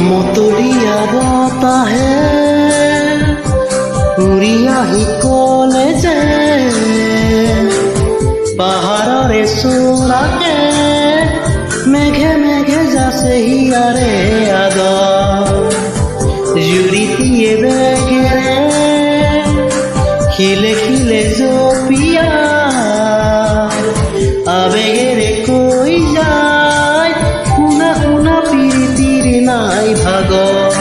মতলীয়া বতাহে উৰি আহি ক'লে যে পাহাৰৰে চোৰাকে মেঘে মেঘে যাছে হিয়াৰে আগত জুৰিটিয়ে বেগেৰে খিলে খিলে জপিয়া আবেগেৰে কৈ যায় শুনা শুনা প্ৰীতিৰ নাই ভাগত